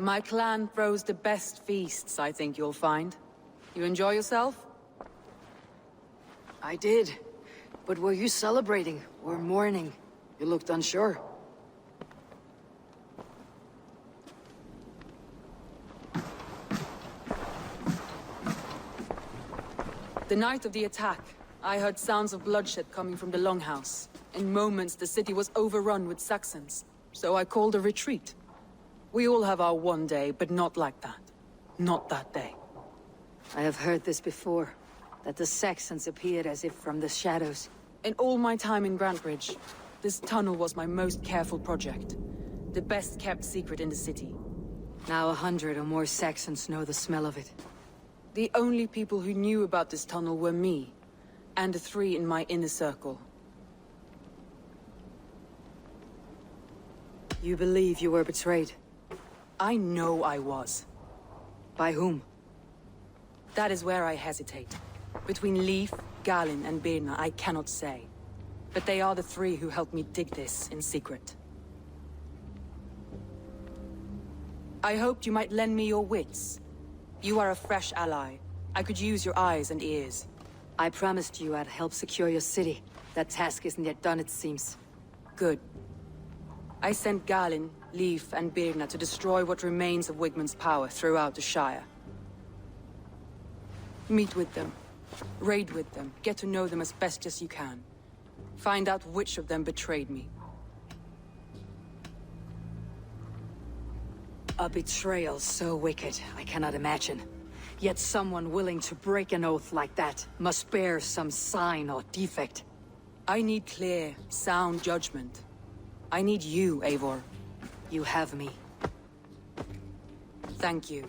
My clan throws the best feasts, I think you'll find. You enjoy yourself? I did. But were you celebrating or mourning? You looked unsure. The night of the attack, I heard sounds of bloodshed coming from the Longhouse. In moments, the city was overrun with Saxons, so I called a retreat. We all have our one day, but not like that. Not that day. I have heard this before, that the Saxons appeared as if from the shadows. In all my time in Grantebridge, this tunnel was my most careful project. The best kept secret in the city. Now 100 or more Saxons know the smell of it. The only people who knew about this tunnel were me, and the 3 in my inner circle. You believe you were betrayed? I know I was. By whom? That is where I hesitate. Between Leif, Galin, and Birna, I cannot say. But they are the 3 who helped me dig this in secret. I hoped you might lend me your wits. You are a fresh ally. I could use your eyes and ears. I promised you I'd help secure your city. That task isn't yet done, it seems. Good. I sent Galin, Leif, and Birna to destroy what remains of Wigmund's power throughout the Shire. Meet with them. Raid with them. Get to know them as best as you can. Find out which of them betrayed me. A betrayal so wicked, I cannot imagine. Yet someone willing to break an oath like that must bear some sign or defect. I need clear, sound judgment. I need you, Eivor. You have me. Thank you.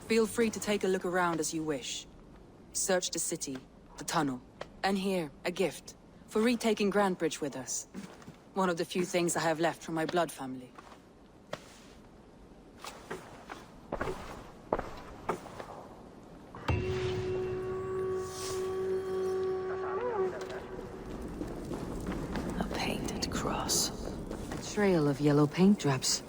Feel free to take a look around as you wish. Search the city, the tunnel, and here, a gift, for retaking Grantebridge with us. One of the few things I have left from my blood family. A painted cross. A trail of yellow paint drops.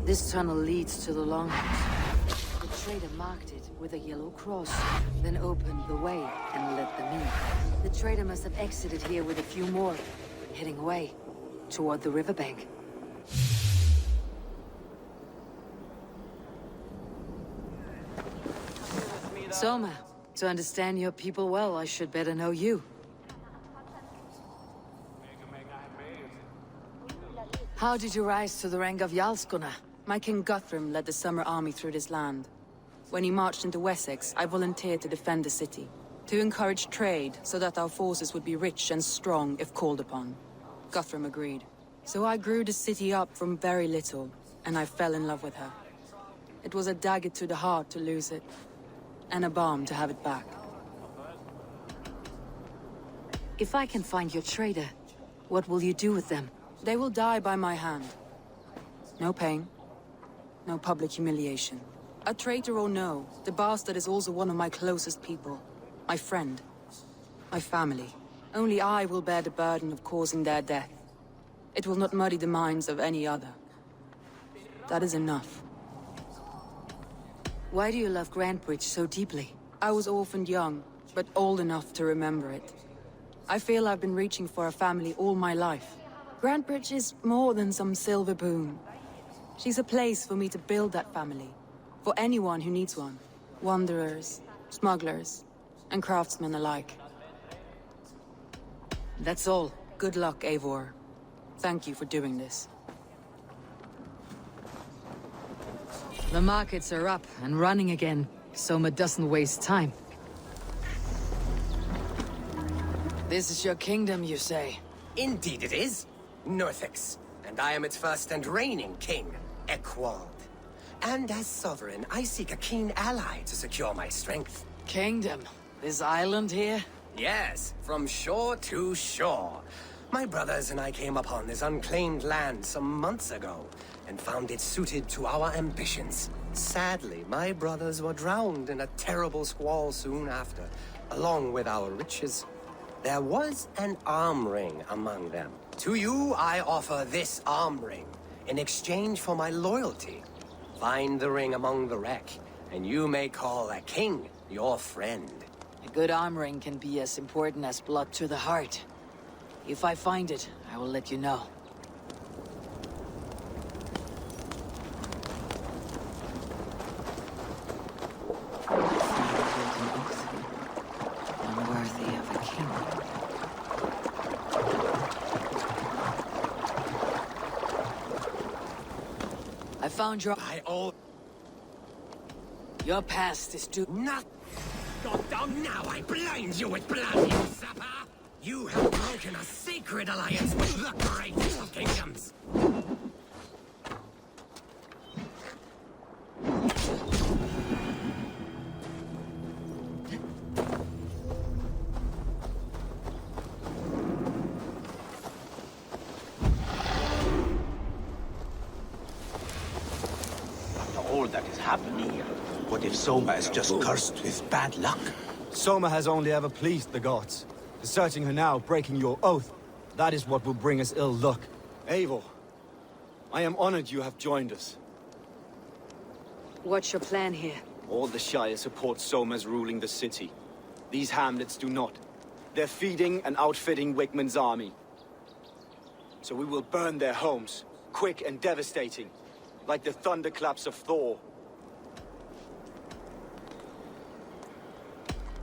This tunnel leads to the Longhouse. The trader marked it with a yellow cross, then opened the way and let them in. The trader must have exited here with a few more, heading away, toward the riverbank. Soma, to understand your people well, I should better know you. How did you rise to the rank of Jarlsgunna? My king Guthrum led the summer army through this land. When he marched into Wessex, I volunteered to defend the city. To encourage trade, so that our forces would be rich and strong if called upon. Guthrum agreed. So I grew the city up from very little, and I fell in love with her. It was a dagger to the heart to lose it, and a balm to have it back. If I can find your trader, what will you do with them? They will die by my hand. No pain. No public humiliation. A traitor or no, the bastard is also one of my closest people. My friend. My family. Only I will bear the burden of causing their death. It will not muddy the minds of any other. That is enough. Why do you love Grantebridge so deeply? I was orphaned young, but old enough to remember it. I feel I've been reaching for a family all my life. Grantebridge is more than some silver boon. She's a place for me to build that family. For anyone who needs one. Wanderers, smugglers, and craftsmen alike. That's all. Good luck, Eivor. Thank you for doing this. The markets are up and running again. Soma doesn't waste time. This is your kingdom, you say? Indeed it is. Northix. And I am its first and reigning king, Ekwald. And as sovereign, I seek a keen ally to secure my strength. Kingdom? This island here? Yes, from shore to shore. My brothers and I came upon this unclaimed land some months ago, and found it suited to our ambitions. Sadly, my brothers were drowned in a terrible squall soon after, along with our riches. There was an arm ring among them. To you, I offer this arm ring in exchange for my loyalty. Find the ring among the wreck, and you may call a king your friend. A good arm ring can be as important as blood to the heart. If I find it, I will let you know. Unworthy of a king. I found your... Your past is too... Not... God down now, I blind you with blood, you sapper! You have broken a sacred alliance with the greatest of kingdoms! All that is happening here. What if Soma is just cursed with bad luck? Soma has only ever pleased the gods. Deserting her now, breaking your oath, that is what will bring us ill luck. Eivor, I am honored you have joined us. What's your plan here? All the Shire support Soma's ruling the city. These hamlets do not. They're feeding and outfitting Wigmund's army. So we will burn their homes, quick and devastating, like the thunderclaps of Thor.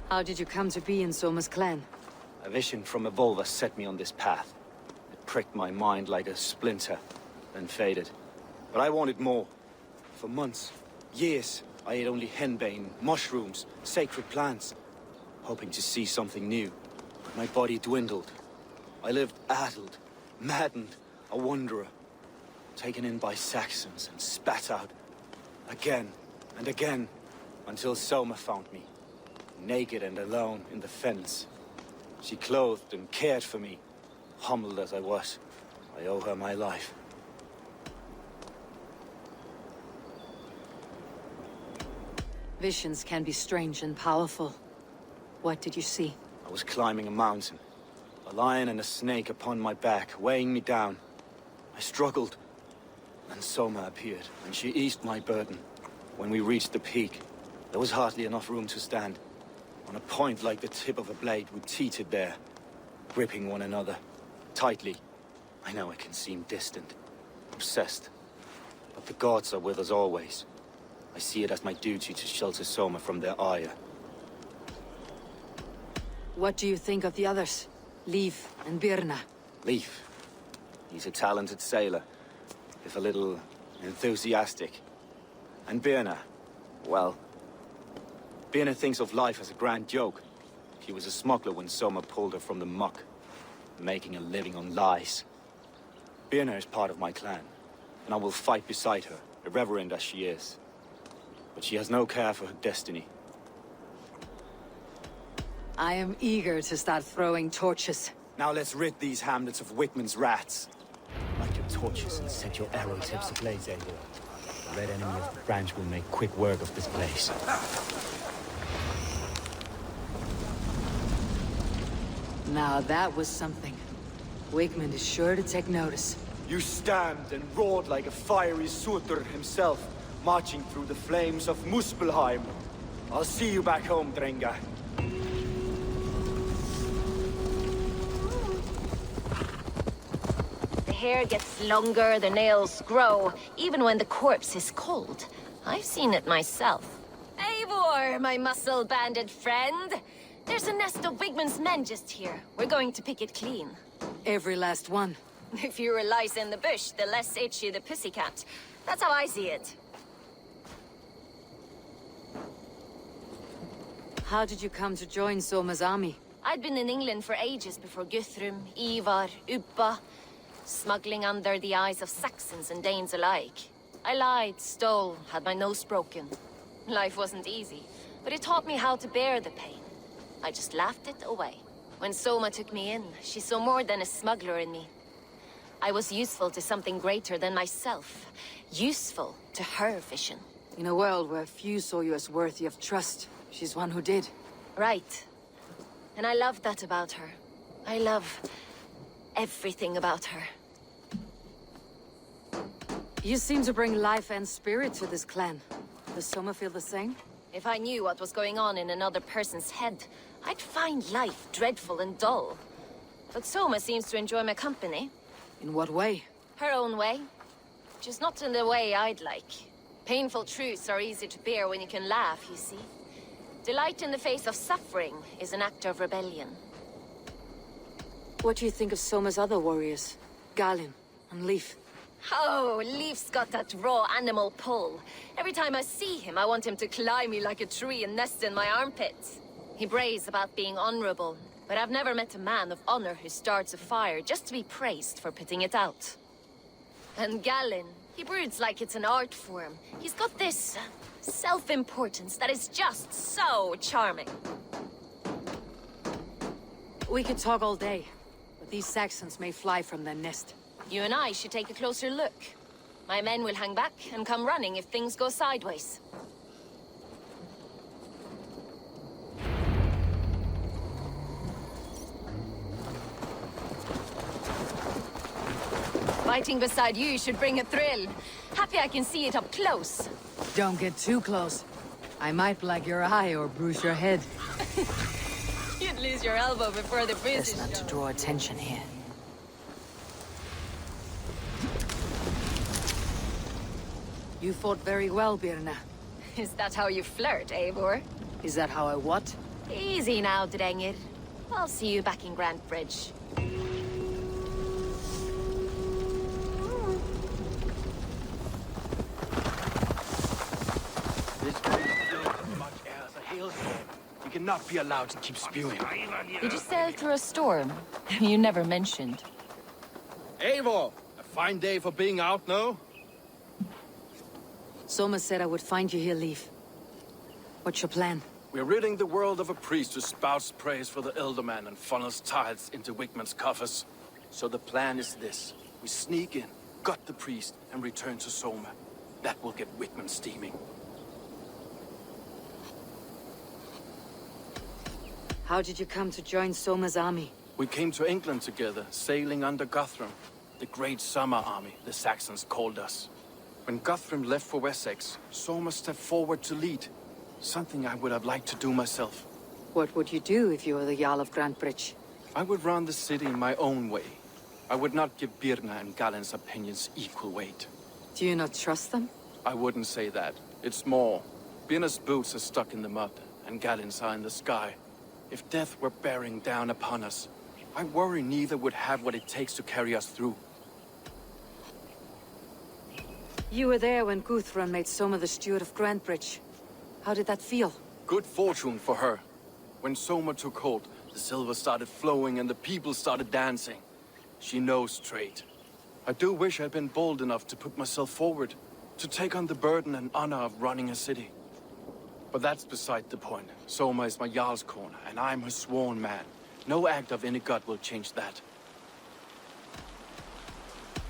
How did you come to be in Soma's clan? A vision from Evolva set me on this path. It pricked my mind like a splinter, then faded. But I wanted more. For months, years, I ate only henbane, mushrooms, sacred plants, hoping to see something new. But my body dwindled. I lived addled, maddened, a wanderer, taken in by Saxons and spat out, again and again, until Soma found me, naked and alone in the fens. She clothed and cared for me, humbled as I was. I owe her my life. Visions can be strange and powerful. What did you see? I was climbing a mountain, a lion and a snake upon my back, weighing me down. I struggled, and Soma appeared, and she eased my burden. When we reached the peak, there was hardly enough room to stand. On a point like the tip of a blade, we teetered there, gripping one another, tightly. I know it can seem distant, obsessed, but the gods are with us always. I see it as my duty to shelter Soma from their ire. What do you think of the others? Leif and Birna? Leif. He's a talented sailor, if a little enthusiastic. And Birna, well... Birna thinks of life as a grand joke. She was a smuggler when Soma pulled her from the muck, making a living on lies. Birna is part of my clan, and I will fight beside her, irreverent as she is. But she has no care for her destiny. I am eager to start throwing torches. Now let's rid these hamlets of Wigmund's rats. Light your torches and set your arrow tips ablaze, Eivor. The red enemy of the branch will make quick work of this place. Now that was something. Wigmund is sure to take notice. You stamped and roared like a fiery Surtur himself, marching through the flames of Muspelheim. I'll see you back home, Drenga. The hair gets longer, the nails grow, even when the corpse is cold. I've seen it myself. Eivor, my muscle-banded friend! There's a nest of Wigmund's men just here. We're going to pick it clean. Every last one. The fewer lice in the bush, the less itchy the pussycat. That's how I see it. How did you come to join Soma's army? I'd been in England for ages before Guthrum, Ivar, Ubba, smuggling under the eyes of Saxons and Danes alike. I lied, stole, had my nose broken. Life wasn't easy, but it taught me how to bear the pain. I just laughed it away. When Soma took me in, she saw more than a smuggler in me. I was useful to something greater than myself. Useful to her vision. In a world where few saw you as worthy of trust, she's one who did. Right. And I love that about her. I love everything about her. You seem to bring life and spirit to this clan. Does Soma feel the same? If I knew what was going on in another person's head, I'd find life dreadful and dull. But Soma seems to enjoy my company. In what way? Her own way. Just not in the way I'd like. Painful truths are easy to bear when you can laugh, you see. Delight in the face of suffering is an act of rebellion. What do you think of Soma's other warriors? Galin and Leaf? Oh, Leaf's got that raw animal pull. Every time I see him, I want him to climb me like a tree and nest in my armpits. He braves about being honorable, but I've never met a man of honor who starts a fire just to be praised for putting it out. And Galin, he broods like it's an art form. He's got this self-importance that is just so charming. We could talk all day, but these Saxons may fly from their nest. You and I should take a closer look. My men will hang back and come running if things go sideways. Fighting beside you should bring a thrill. Happy I can see it up close. Don't get too close. I might black your eye or bruise your head. You'd lose your elbow before the bruise Best is not to shown. draw attention here. You fought very well, Birna. Is that how you flirt, Eivor? Is that how I what? Easy now, Drengir. I'll see you back in Grantebridge. This place fills as much air as a hailstorm. You cannot be allowed to keep spewing. Did you sail through a storm? You never mentioned. Eivor! A fine day for being out, no? Soma said I would find you here, Leaf. What's your plan? We're ridding the world of a priest who spouts praise for the Elderman and funnels tithes into Wickman's coffers. So the plan is this. We sneak in, gut the priest, and return to Soma. That will get Wickman steaming. How did you come to join Soma's army? We came to England together, sailing under Guthrum. The great summer army, the Saxons called us. When Guthrum left for Wessex, Soma stepped forward to lead. Something I would have liked to do myself. What would you do if you were the Jarl of Grantebridge? I would run the city in my own way. I would not give Birna and Galen's opinions equal weight. Do you not trust them? I wouldn't say that. It's more. Birna's boots are stuck in the mud, and Galen's are in the sky. If death were bearing down upon us, I worry neither would have what it takes to carry us through. You were there when Guthrum made Soma the steward of Grantebridge. How did that feel? Good fortune for her. When Soma took hold, the silver started flowing and the people started dancing. She knows trade. I do wish I'd been bold enough to put myself forward, to take on the burden and honor of running a city. But that's beside the point. Soma is my Jarl's corner, and I'm her sworn man. No act of any god will change that.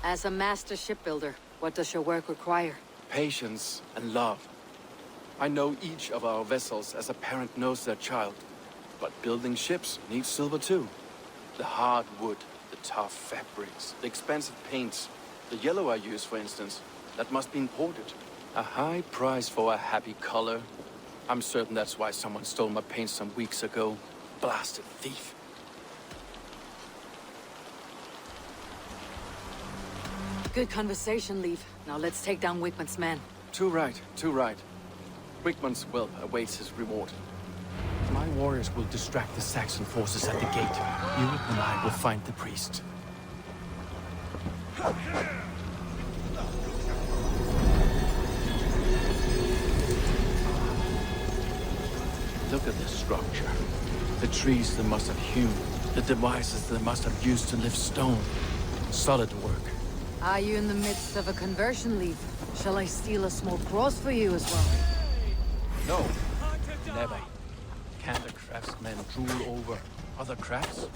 As a master shipbuilder, what does your work require? Patience and love. I know each of our vessels as a parent knows their child. But building ships needs silver too. The hard wood, the tough fabrics, the expensive paints. The yellow I use, for instance, that must be imported. A high price for a happy color. I'm certain that's why someone stole my paint some weeks ago. Blasted thief. Good conversation, Leaf. Now let's take down Wickman's men. Too right, too right. Wickman's whelp awaits his reward. My warriors will distract the Saxon forces at the gate. You and I will find the priest. Look at this structure. The trees they must have hewn. The devices they must have used to lift stone. Solid work. Are you in the midst of a conversion, Leaf? Shall I steal a small cross for you as well? No, never. Can the craftsmen drool over other crafts?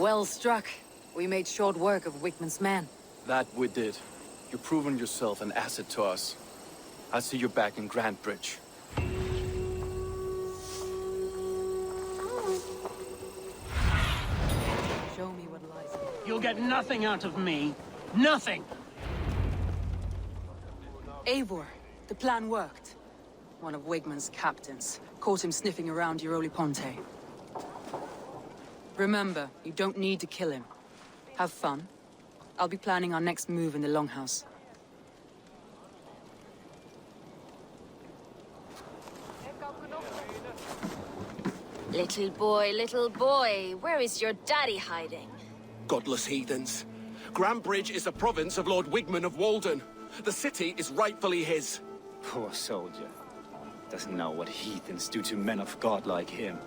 Well struck. We made short work of Wickman's men. That we did. You've proven yourself an asset to us. I'll see you back in Grantebridge. Show me what lies ahead. You'll get nothing out of me. Nothing! Eivor, the plan worked. One of Wigman's captains caught him sniffing around Unholy Ponte. Remember, you don't need to kill him. Have fun. I'll be planning our next move in the Longhouse. Little boy, where is your daddy hiding? Godless heathens. Grantebridge is a province of Lord Wigman of Walden. The city is rightfully his. Poor soldier. Doesn't know what heathens do to men of God like him.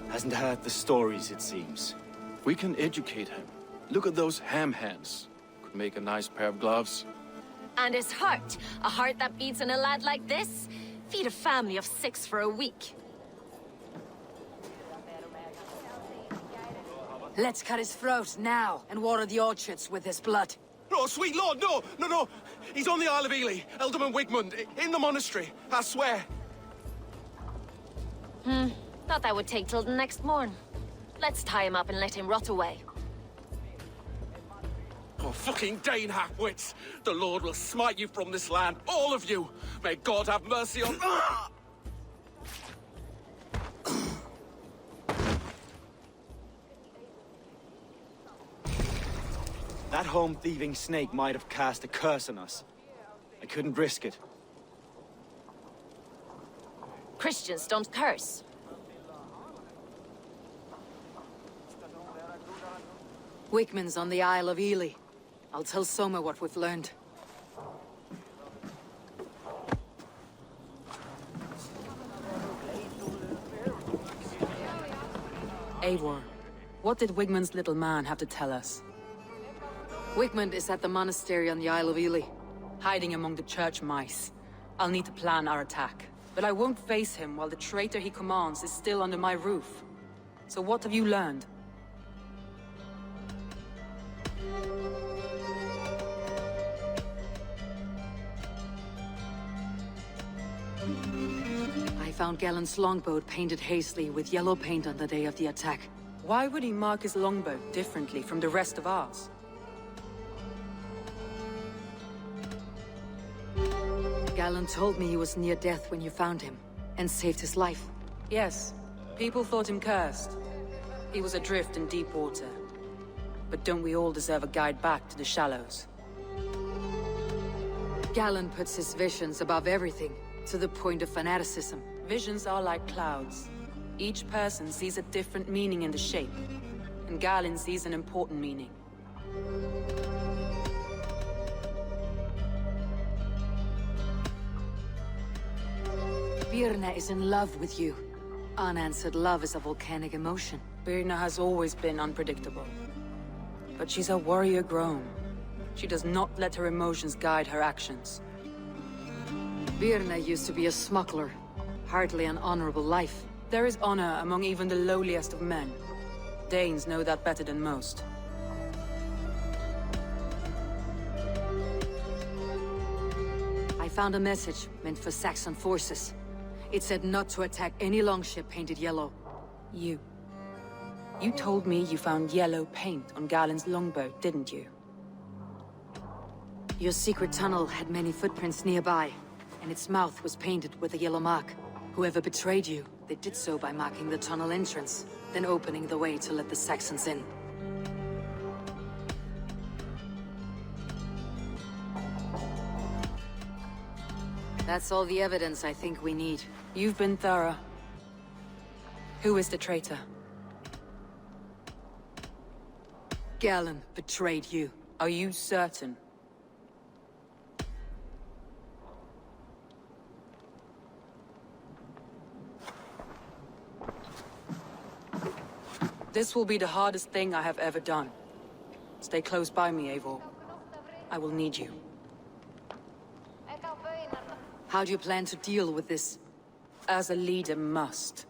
Hasn't heard the stories, it seems. We can educate him. Look at those ham hands. Could make a nice pair of gloves. And his heart. A heart that beats in a lad like this? Feed a family of 6 for a week. Let's cut his throat now and water the orchards with his blood. Oh, sweet lord, no! He's on the Isle of Ely, Ealdorman Wigmund, in the monastery, I swear. Thought that would take till the next morn. Let's tie him up and let him rot away. Oh, fucking Dane half-wits! The Lord will smite you from this land, all of you! May God have mercy on... That home-thieving snake might have cast a curse on us. I couldn't risk it. Christians don't curse. Wickman's on the Isle of Ely. I'll tell Soma what we've learned. Eivor, what did Wigman's little man have to tell us? Wigman is at the monastery on the Isle of Ely. Hiding among the church mice. I'll need to plan our attack. But I won't face him while the traitor he commands is still under my roof. So what have you learned? I found Gallen's longboat painted hastily with yellow paint on the day of the attack. Why would he mark his longboat differently from the rest of ours? Gallen told me he was near death when you found him, and saved his life. Yes, people thought him cursed. He was adrift in deep water. But don't we all deserve a guide back to the shallows? Gallen puts his visions above everything, to the point of fanaticism. Visions are like clouds. Each person sees a different meaning in the shape, and Galen sees an important meaning. Birna is in love with you. Unanswered love is a volcanic emotion. Birna has always been unpredictable. But she's a warrior grown. She does not let her emotions guide her actions. Birna used to be a smuggler. Hardly an honorable life. There is honor among even the lowliest of men. Danes know that better than most. I found a message meant for Saxon forces. It said not to attack any longship painted yellow. You told me you found yellow paint on Galen's longboat, didn't you? Your secret tunnel had many footprints nearby, and its mouth was painted with a yellow mark. Whoever betrayed you, they did so by marking the tunnel entrance, then opening the way to let the Saxons in. That's all the evidence I think we need. You've been thorough. Who is the traitor? Gallen betrayed you. Are you certain? This will be the hardest thing I have ever done. Stay close by me, Eivor. I will need you. How do you plan to deal with this? As a leader must.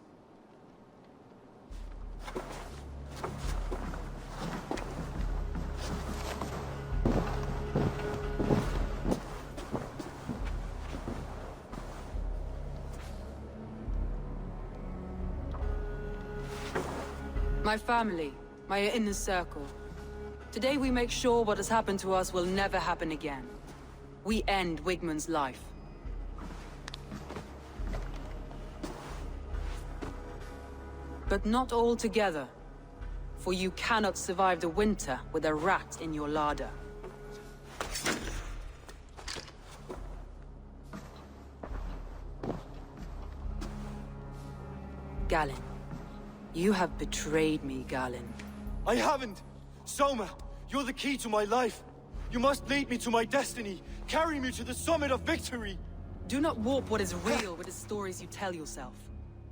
My family, my inner circle. Today we make sure what has happened to us will never happen again. We end Wigmund's life. But not all together. For you cannot survive the winter with a rat in your larder. Galen. You have betrayed me, Galen. I haven't! Soma, you're the key to my life. You must lead me to my destiny. Carry me to the summit of victory. Do not warp what is real with the stories you tell yourself.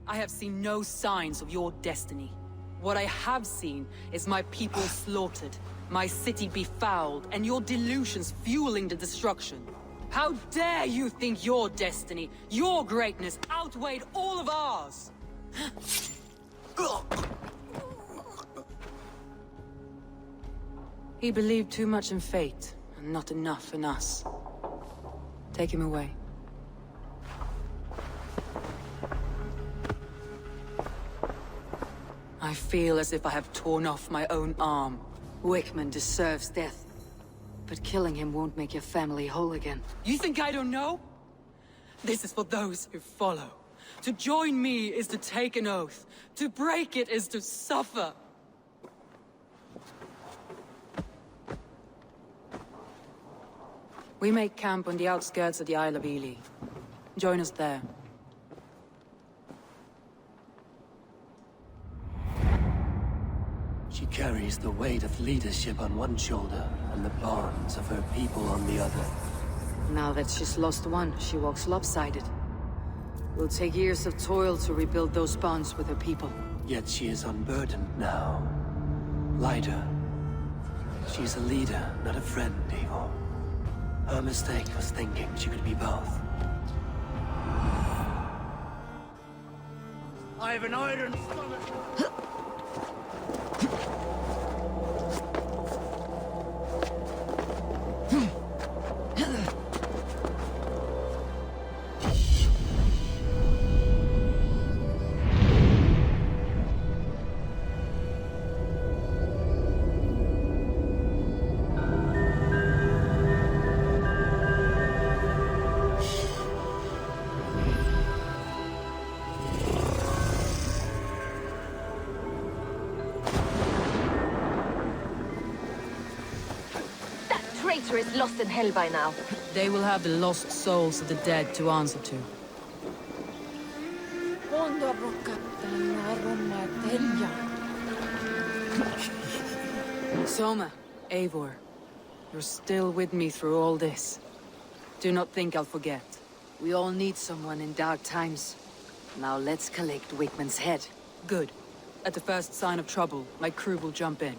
I have seen no signs of your destiny. What I have seen is my people slaughtered, my city befouled, and your delusions fueling the destruction. How dare you think your destiny, your greatness, outweighed all of ours? He believed too much in fate, and not enough in us. Take him away. I feel as if I have torn off my own arm. Wigmund deserves death. But killing him won't make your family whole again. You think I don't know? This is for those who follow. To join me is to take an oath. To break it is to suffer. We make camp on the outskirts of the Isle of Eels. Join us there. She carries the weight of leadership on one shoulder and the bonds of her people on the other. Now that she's lost one, she walks lopsided. Will take years of toil to rebuild those bonds with her people. Yet she is unburdened now. Lighter. She's a leader, not a friend, Eivor. Her mistake was thinking she could be both. I have an iron stomach. Traitor is lost in hell by now. They will have the lost souls of the dead to answer to. Soma, Eivor, you're still with me through all this. Do not think I'll forget. We all need someone in dark times. Now let's collect Wigmund's head. Good. At the first sign of trouble, my crew will jump in.